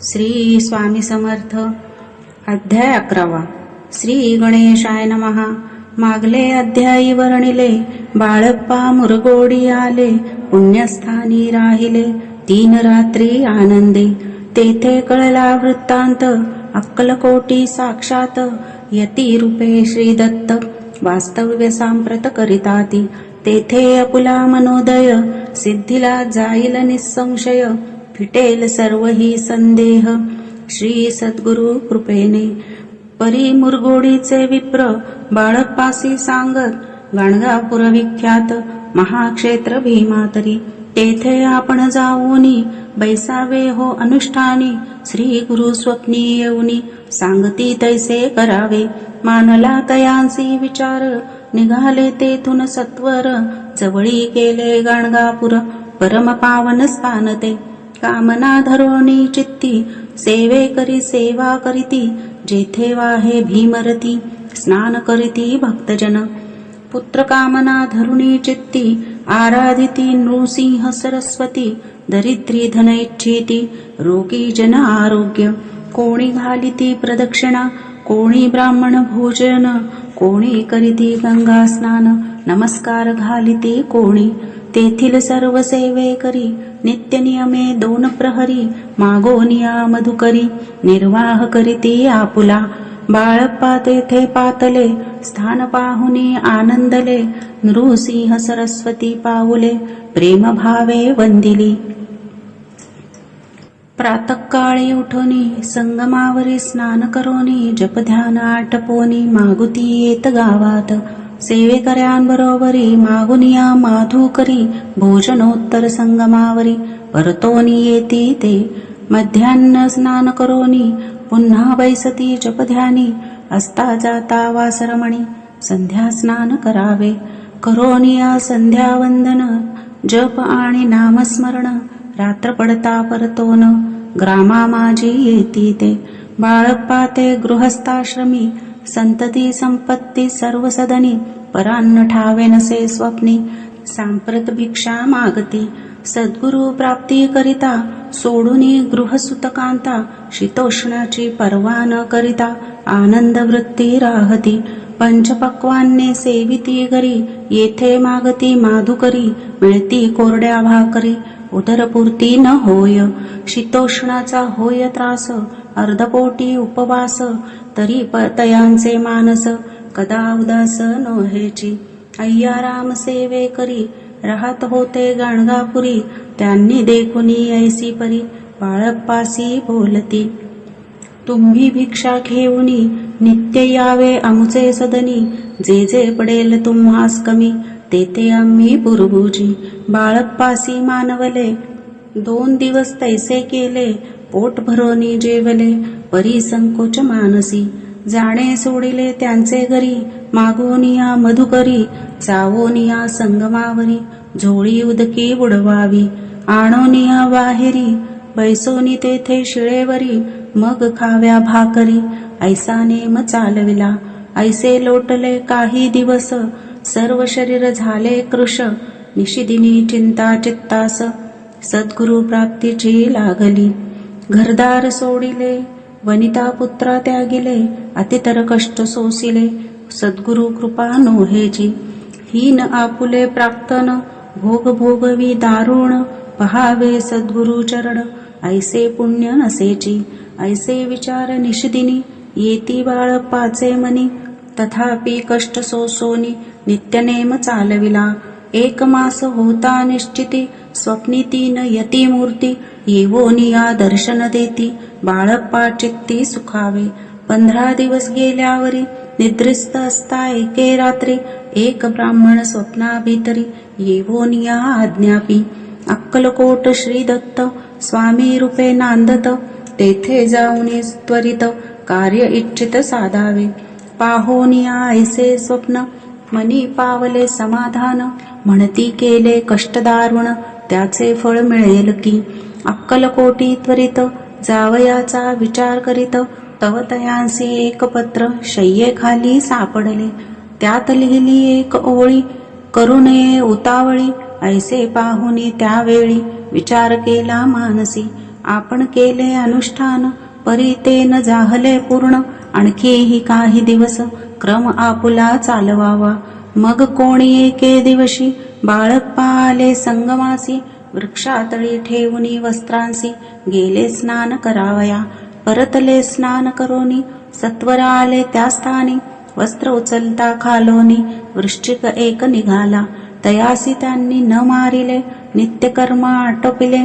श्री स्वामी समर्थ. अध्याय 11. श्री गणेशाय नमः. मागले अध्यायी वर्णिले. बाळप्पा मुरगोडी आले, पुण्यस्थानी राहिले 3 रात्री आनंदी. तेथे कळला वृत्तांत, अक्कलकोटी साक्षात यती रूपे श्री दत्त. वास्तव्य सांप्रत करिताती, तेथे अपुला मनोदय. सिद्धीला जाईल निसंशय, फिटेल सर्व ही संदेह. श्री सद्गुरु कृपेने परी मुरगोडीचे विप्र, बाळप्पासी सांगत. गाणगापूर विख्यात महाक्षेत्र भीमातरी. तेथे आपण जाऊनी, बैसावे हो अनुष्ठानी. श्री गुरु स्वप्नी येऊनी, सांगती तैसे करावे. मानला तयांसी विचार, निघाले तेथून सत्वर. जवळी केले गाणगापूर, परम पावन स्थान ते. कामना धरोणी चित्ती, सेवे करी सेवा करीती. जेथे वाहे भीमरती, स्नान करीती भक्तजन. पुत्र कामना धरुणी चित्ती, आराधिती नृसिंह सरस्वती. दरिद्री धन इच्छिती, रोगी जन आरोग्य. कोणी घालिती प्रदक्षिणा, कोणी ब्राह्मण भोजन. कोणी करीती गंगा स्नान, नमस्कार घालिती कोणी. तेथील सर्व सेवे करी, नित्य नियमे 2 प्रहरी. मागोनिया मधुकरी, निर्वाह करीती आपुला. बाळप्पा तेथे पातले, स्थान पाहुनी आनंदले. नृसिंह सरस्वती पाऊले, प्रेम भावे वंदिली. प्रातःकाळी उठोनी, संगमावरी स्नान करोनी. जप ध्यान आटपोनी, मागुती येत गावात. सेवेकऱ्यांबरोबरी, मागुनिया माधुकरी. भोजनोत्तर संगमावरी, परतोनी येती ते. मध्यान्न स्नान करोनी, पुन्हा बैसती जपध्यानी. असता जाता वासरमणी, संध्या स्नान करावे. करोनिया संध्या वंदन, जप आणि नामस्मरण. रात्र पडता परतोन, ग्रामा माझी येती ते. बाळप्पा ते गृहस्थाश्रमी, संतती संपत्ती सर्व सदनी. परान्न ठावे नसे स्वप्नी, सांप्रत भिक्षा मागती. सद्गुरु प्राप्ती करिता, सोडूनी गृहसुतकांता. शीतोष्णाची पर्वा न करिता, आनंद वृत्ती राहती. पंचपक्वान्ने सेविती घरी, येथे मागती माधुकरी. मिळती कोरड्या भाकरी, उदरपूर्ती न होय. शीतोष्णाचा होय त्रास, अर्धपोटी उपवास. तरी तयांचे मानस, कदा उदास नोहेची. अय्याराम सेवे करी, राहत होते गाणगापुरी. त्यांनी देखुनी ऐसी परी, बाळप्पासी बोलती. तुम्ही भिक्षा घेऊनी, नित्य यावे आमचे सदनी. जे जे पडेल तुम्हास कमी, तेथे आम्ही पुरबुजी. बाळप्पासी मानवले, 2 दिवस तैसे केले. पोट भरोनी जेवले, परी संकोच मानसी. जाणे सोडिले त्यांचे घरी, मागोनिया मधुकरी. जावोनिया संगमावरी, झोळी उदकी बुडवावी. आणोनिया बाहेरी, बैसोनी तेथे शिळेवरी. मग खाव्या भाकरी, ऐसा नेम चालविला. ऐसे लोटले काही दिवस, सर्व शरीर झाले कृश. निशिदिनी चिंता चित्तास, सद्गुरु प्राप्तीची लागली. घरदार सोडिले, वनिता पुत्रा त्यागिले. अतितर कष्ट सोसिले, सद्गुरु कृपा नोहेची. हीन आपुले प्राक्तन, भोग भोगवी दारुण. पहावे सद्गुरु चरण, ऐसे पुण्य नसेची. ऐसे विचार निशिदिनी, येती बाळप्पाचे मनी. तथापि कष्ट सोसोनी, नित्यनेम चालविला. 1 मास होता निश्चिती, स्वप्नी 3 यती मूर्ती. येवोनिया दर्शन देती, बाळप्पा चित्ती सुखावे. 15 दिवस गेल्यावरी, निद्रिस्त असता एके रात्री. एक ब्राह्मण स्वप्नाभितरी, येवोनिया आज्ञापी. अक्कलकोट श्री दत्त, स्वामी रूपे नांदत. तेथे जाऊनी त्वरित, कार्य इच्छित साधावे. पाहोनिया ऐसे स्वप्न, मनी पावले समाधान. म्हणती केले कष्ट दारुण, त्याचे फळ मिळेल की. अक्कलकोटी त्वरित, जावयाचा विचार करीत. तव तयांसी एक पत्र, शय्येखाली सापडले. त्यात लिहिली एक ओळी, करू नये उतावळी. ऐसे पाहुनी त्यावेळी, विचार केला मानसी. आपण केले अनुष्ठान परी ते न जाहले पूर्ण आणखीही काही दिवस क्रम आपुला चालवावा मग कोणी एके दिवशी बाळप्पा आले संगमासी वृक्षातळी ठेवूनी वस्त्रांसी गेले स्नान करावया परतले स्नान करोनी सत्वर आले त्या स्थानी वस्त्र उचलता खालोनी वृश्चिक एक निघाला तयासी त्यांनी न मारिले नित्यकर्म आटोपिले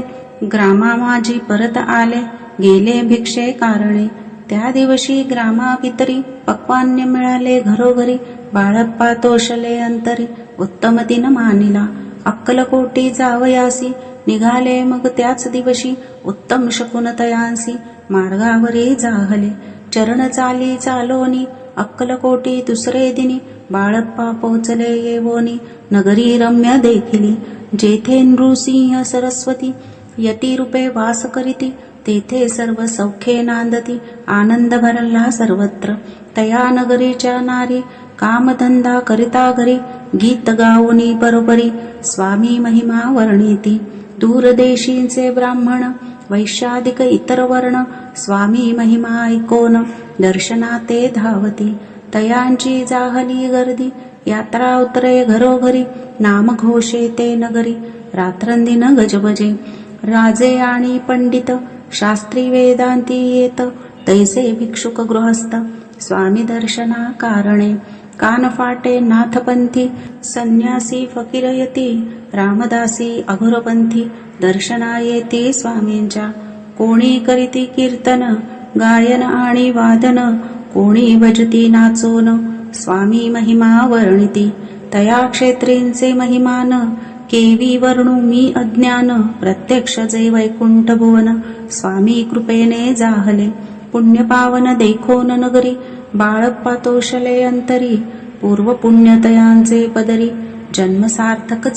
ग्रामामाजी परत आले गेले भिक्षे कारणे त्या दिवशी ग्रामाभितरी पक्वान्य मिळाले घरोघरी बाळप्पा तोषले अंतरी उत्तम दिन मानिला अक्कलकोटी जावयासी निघाले मग त्याच दिवशी उत्तम शकुन तयांसी मार्गावरी जाहले चरण चाली चालोनी अक्कलकोटी दुसरे दिनी बाळप्पा पोचले येवोनी नगरी रम्य देखिली जेथे नृसिंह सरस्वती यती रूपे वास करीती तेथे सर्व सौख्ये नांदती आनंद भरला सर्वत्र तया नगरीच्या नारी कामधंदा करिता घरी गीत गाऊनी बरोबरी स्वामी महिमा वर्णिती दूरदेशींचे ब्राह्मण वैश्यादिक इतर वर्ण स्वामी महिमा ऐकोन दर्शनाते धावती तयांची जाहली गर्दी यात्रा उतरे घरोघरी नामघोषे ते नगरी रात्रंदिन गजबजे राजे आणि पंडित शास्त्री वेदांती येत तैसे भिक्षुक गृहस्थ स्वामी दर्शना कारणे कानफाटे नाथपंथी संन्यासी फकीरयती रामदासी अघोरपंथी दर्शना येती स्वामींच्या कोणी करीती कीर्तन गायन आणि वादन कोणी भजती नाचोन स्वामी महिमा वर्णिती तया क्षेत्रींचे महिमान केवी वर्णू मी अज्ञान प्रत्यक्ष जे वैकुंठ भुवन स्वामी कृपेने जाहले पुण्य पावन देखोन नगरी बाळप्पा तोषले अंतरी पूर्व पुण्यतयांचे पदरी जन्मसार्थक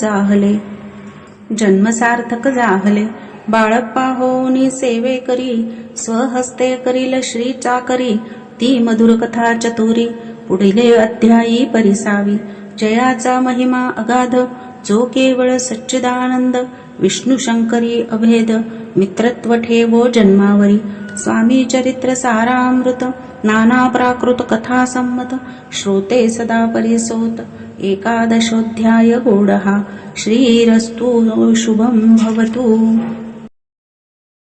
जाहले बाळप्पा होनी सेवे करी स्वहस्ते करील श्री चाकरी ती मधुर कथा चतुरी पुढील अध्यायी परिसावी जयाचा महिमा अगाध जो केवळ सच्चिदानंद विष्णू शंकरी अभेद मित्रत्व ठेवो जन्मावरी स्वामी चरित्र सारामृत नाना प्राकृत कथा संमत श्रोते सदा परिसोत एकादशोऽध्याय गूढः श्रीरस्तु शुभं भवतु।